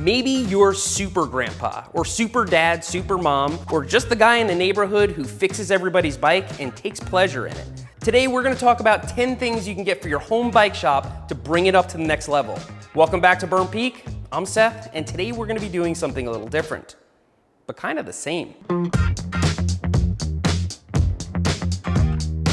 Maybe you're super grandpa, or super dad, super mom, or just the guy in the neighborhood who fixes everybody's bike and takes pleasure in it. Today, we're gonna talk about 10 things you can get for your home bike shop to bring it up to the next level. Welcome back to Berm Peak. I'm Seth, and today we're gonna be doing something a little different, but kind of the same.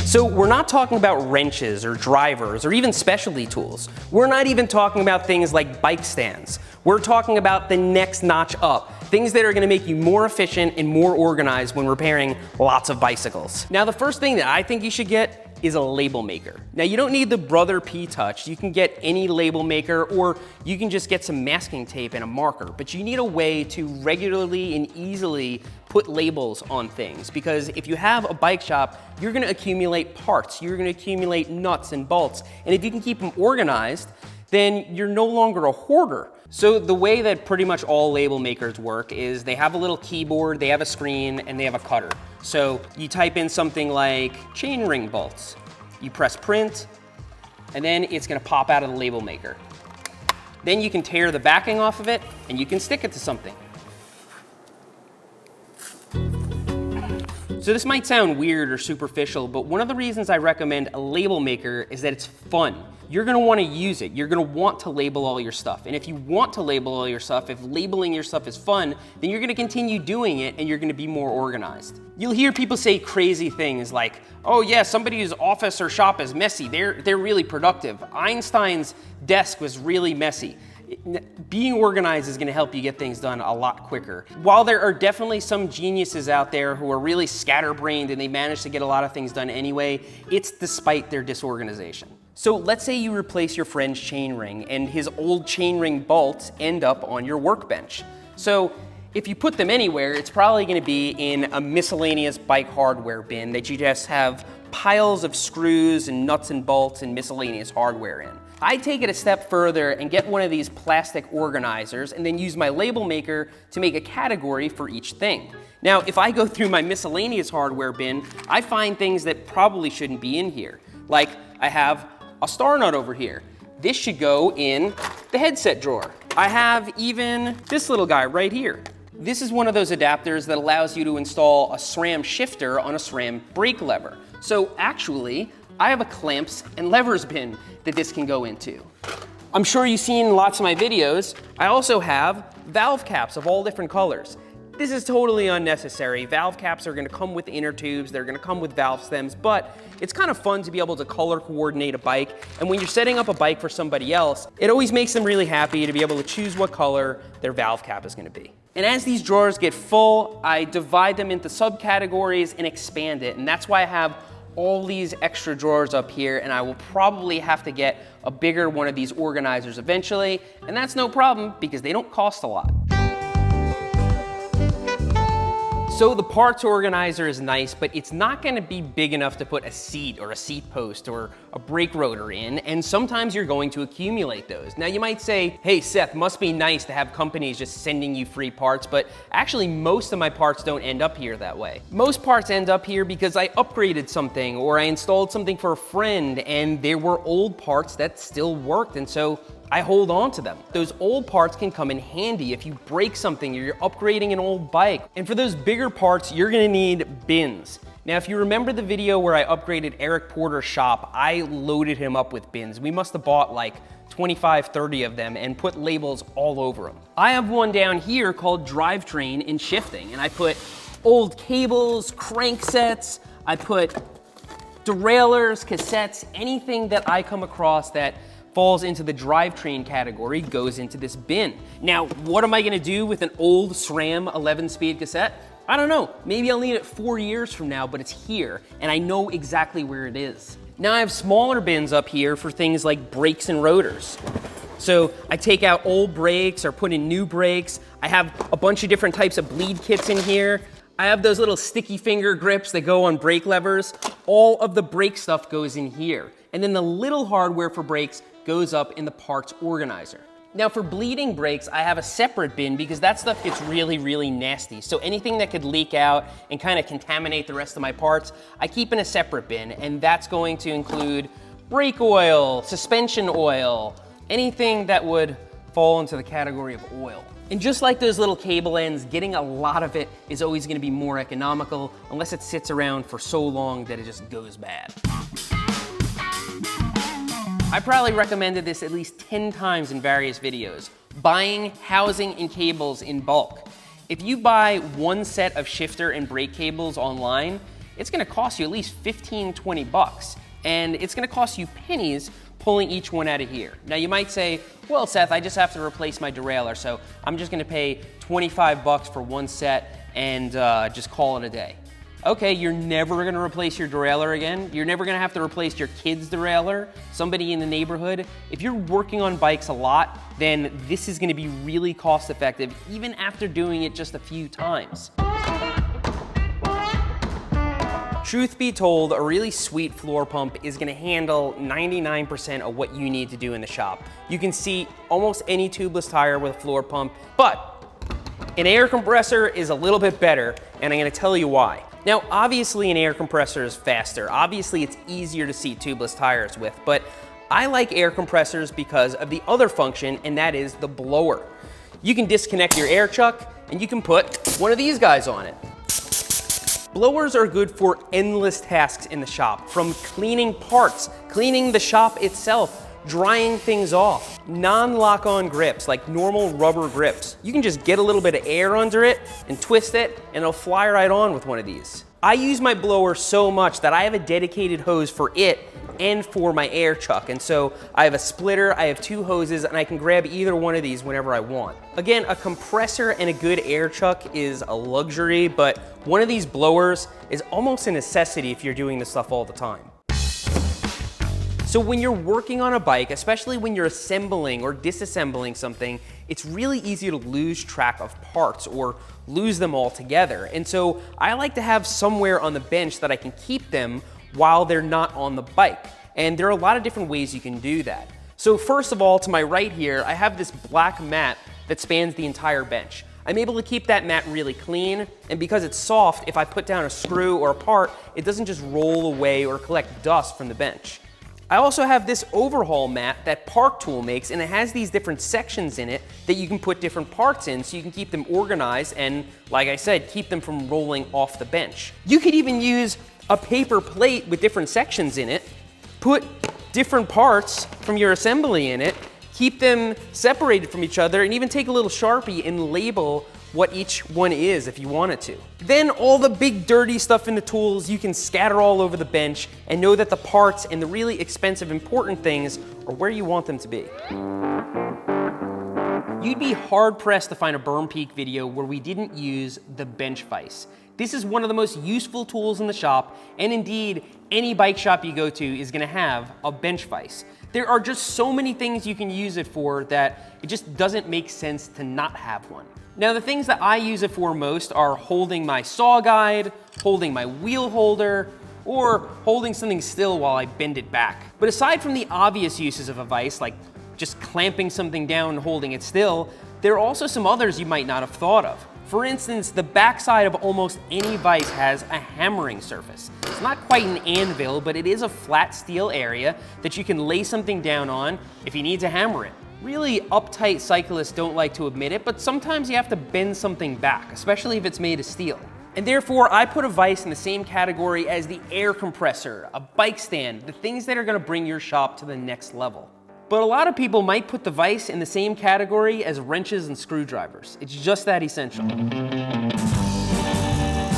So we're not talking about wrenches or drivers or even specialty tools. We're not even talking about things like bike stands. We're talking about the next notch up, things that are gonna make you more efficient and more organized when repairing lots of bicycles. Now, the first thing that I think you should get is a label maker. Now, you don't need the Brother P Touch. You can get any label maker, or you can just get some masking tape and a marker, but you need a way to regularly and easily put labels on things, because if you have a bike shop, you're gonna accumulate parts, you're gonna accumulate nuts and bolts, and if you can keep them organized, then you're no longer a hoarder. So the way that pretty much all label makers work is they have a little keyboard, they have a screen, and they have a cutter. So you type in something like chain ring bolts, you press print, and then it's gonna pop out of the label maker. Then you can tear the backing off of it, and you can stick it to something. So this might sound weird or superficial, but one of the reasons I recommend a label maker is that it's fun. You're gonna wanna use it. You're gonna want to label all your stuff. And if you want to label all your stuff, if labeling your stuff is fun, then you're gonna continue doing it and you're gonna be more organized. You'll hear people say crazy things like, oh yeah, somebody's office or shop is messy. They're really productive. Einstein's desk was really messy. Being organized is gonna help you get things done a lot quicker. While there are definitely some geniuses out there who are really scatterbrained and they manage to get a lot of things done anyway, it's despite their disorganization. So let's say you replace your friend's chain ring and his old chain ring bolts end up on your workbench. So if you put them anywhere, it's probably gonna be in a miscellaneous bike hardware bin that you just have piles of screws and nuts and bolts and miscellaneous hardware in. I take it a step further and get one of these plastic organizers and then use my label maker to make a category for each thing. Now, if I go through my miscellaneous hardware bin, I find things that probably shouldn't be in here. Like, I have a star nut over here. This should go in the headset drawer. I have even this little guy right here. This is one of those adapters that allows you to install a SRAM shifter on a SRAM brake lever. So actually, I have a clamps and levers bin that this can go into. I'm sure you've seen lots of my videos. I also have valve caps of all different colors. This is totally unnecessary. Valve caps are gonna come with inner tubes, they're gonna come with valve stems, but it's kind of fun to be able to color coordinate a bike. And when you're setting up a bike for somebody else, it always makes them really happy to be able to choose what color their valve cap is gonna be. And as these drawers get full, I divide them into subcategories and expand it. And that's why I have all these extra drawers up here, and I will probably have to get a bigger one of these organizers eventually. And that's no problem because they don't cost a lot. So the parts organizer is nice, but it's not gonna be big enough to put a seat or a seat post or a brake rotor in, and sometimes you're going to accumulate those. Now you might say, hey Seth, must be nice to have companies just sending you free parts, but actually most of my parts don't end up here that way. Most parts end up here because I upgraded something or I installed something for a friend and there were old parts that still worked, and so I hold on to them. Those old parts can come in handy if you break something or you're upgrading an old bike. And for those bigger parts, you're gonna need bins. Now, if you remember the video where I upgraded Eric Porter's shop, I loaded him up with bins. We must have bought like 25, 30 of them and put labels all over them. I have one down here called drivetrain and shifting, and I put old cables, cranksets, I put derailleurs, cassettes, anything that I come across that falls into the drivetrain category goes into this bin. Now, what am I gonna do with an old SRAM 11-speed cassette? I don't know, maybe I'll need it 4 years from now, but it's here, and I know exactly where it is. Now I have smaller bins up here for things like brakes and rotors. So I take out old brakes or put in new brakes. I have a bunch of different types of bleed kits in here. I have those little sticky finger grips that go on brake levers. All of the brake stuff goes in here. And then the little hardware for brakes goes up in the parts organizer. Now for bleeding brakes, I have a separate bin because that stuff gets really, really nasty. So anything that could leak out and kind of contaminate the rest of my parts, I keep in a separate bin, and that's going to include brake oil, suspension oil, anything that would fall into the category of oil. And just like those little cable ends, getting a lot of it is always gonna be more economical unless it sits around for so long that it just goes bad. I probably recommended this at least 10 times in various videos. Buying housing and cables in bulk. If you buy one set of shifter and brake cables online, it's gonna cost you at least 15, 20 bucks. And it's gonna cost you pennies pulling each one out of here. Now you might say, well, Seth, I just have to replace my derailleur, so I'm just gonna pay 25 bucks for one set and just call it a day. Okay, you're never gonna replace your derailleur again. You're never gonna have to replace your kid's derailleur, somebody in the neighborhood. If you're working on bikes a lot, then this is gonna be really cost effective, even after doing it just a few times. Truth be told, a really sweet floor pump is gonna handle 99% of what you need to do in the shop. You can see almost any tubeless tire with a floor pump, but an air compressor is a little bit better, and I'm gonna tell you why. Now, obviously an air compressor is faster. Obviously it's easier to seat tubeless tires with, but I like air compressors because of the other function, and that is the blower. You can disconnect your air chuck, and you can put one of these guys on it. Blowers are good for endless tasks in the shop, from cleaning parts, cleaning the shop itself, drying things off, non-lock-on grips like normal rubber grips. You can just get a little bit of air under it and twist it, and it'll fly right on with one of these. I use my blower so much that I have a dedicated hose for it and for my air chuck. And so I have a splitter, I have two hoses, and I can grab either one of these whenever I want. Again, a compressor and a good air chuck is a luxury, but one of these blowers is almost a necessity if you're doing this stuff all the time. So when you're working on a bike, especially when you're assembling or disassembling something, it's really easy to lose track of parts or lose them altogether. And so I like to have somewhere on the bench that I can keep them while they're not on the bike. And there are a lot of different ways you can do that. So first of all, to my right here, I have this black mat that spans the entire bench. I'm able to keep that mat really clean, and because it's soft, if I put down a screw or a part, it doesn't just roll away or collect dust from the bench. I also have this overhaul mat that Park Tool makes, and it has these different sections in it that you can put different parts in so you can keep them organized and, like I said, keep them from rolling off the bench. You could even use a paper plate with different sections in it, put different parts from your assembly in it, keep them separated from each other, and even take a little Sharpie and label what each one is if you wanted to. Then all the big dirty stuff in the tools you can scatter all over the bench and know that the parts and the really expensive important things are where you want them to be. You'd be hard pressed to find a Berm Peak video where we didn't use the bench vise. This is one of the most useful tools in the shop, and indeed, any bike shop you go to is gonna have a bench vise. There are just so many things you can use it for that it just doesn't make sense to not have one. Now, the things that I use it for most are holding my saw guide, holding my wheel holder, or holding something still while I bend it back. But aside from the obvious uses of a vise, like just clamping something down and holding it still, there are also some others you might not have thought of. For instance, the backside of almost any vise has a hammering surface. It's not quite an anvil, but it is a flat steel area that you can lay something down on if you need to hammer it. Really uptight cyclists don't like to admit it, but sometimes you have to bend something back, especially if it's made of steel. And therefore, I put a vise in the same category as the air compressor, a bike stand, the things that are gonna bring your shop to the next level. But a lot of people might put the vise in the same category as wrenches and screwdrivers. It's just that essential.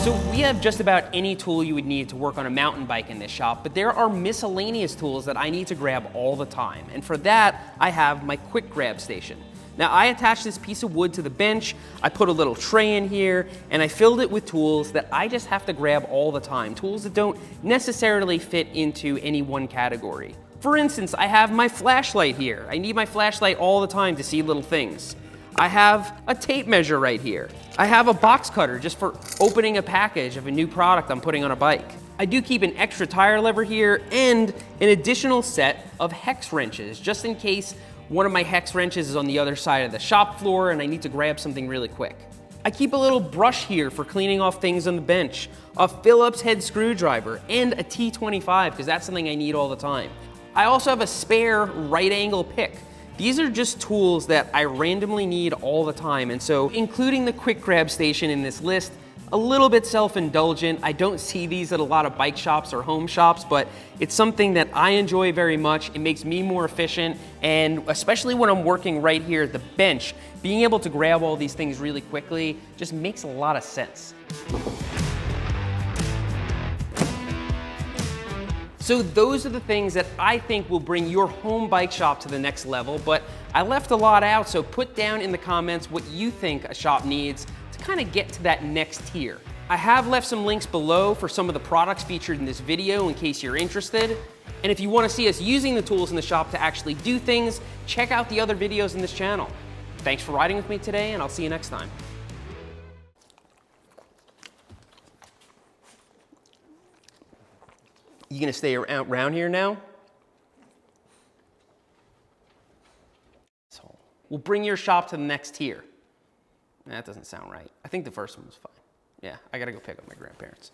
So we have just about any tool you would need to work on a mountain bike in this shop, but there are miscellaneous tools that I need to grab all the time. And for that, I have my quick grab station. Now, I attached this piece of wood to the bench, I put a little tray in here, and I filled it with tools that I just have to grab all the time, tools that don't necessarily fit into any one category. For instance, I have my flashlight here. I need my flashlight all the time to see little things. I have a tape measure right here. I have a box cutter just for opening a package of a new product I'm putting on a bike. I do keep an extra tire lever here and an additional set of hex wrenches, just in case one of my hex wrenches is on the other side of the shop floor and I need to grab something really quick. I keep a little brush here for cleaning off things on the bench, a Phillips head screwdriver, and a T25, because that's something I need all the time. I also have a spare right angle pick. These are just tools that I randomly need all the time, and so including the quick grab station in this list, a little bit self-indulgent. I don't see these at a lot of bike shops or home shops, but it's something that I enjoy very much. It makes me more efficient, and especially when I'm working right here at the bench, being able to grab all these things really quickly just makes a lot of sense. So those are the things that I think will bring your home bike shop to the next level, but I left a lot out, so put down in the comments what you think a shop needs to kind of get to that next tier. I have left some links below for some of the products featured in this video in case you're interested. And if you want to see us using the tools in the shop to actually do things, check out the other videos in this channel. Thanks for riding with me today, and I'll see you next time. You gonna stay around here now? So we'll bring your shop to the next tier. That doesn't sound right. I think the first one was fine. Yeah, I gotta go pick up my grandparents.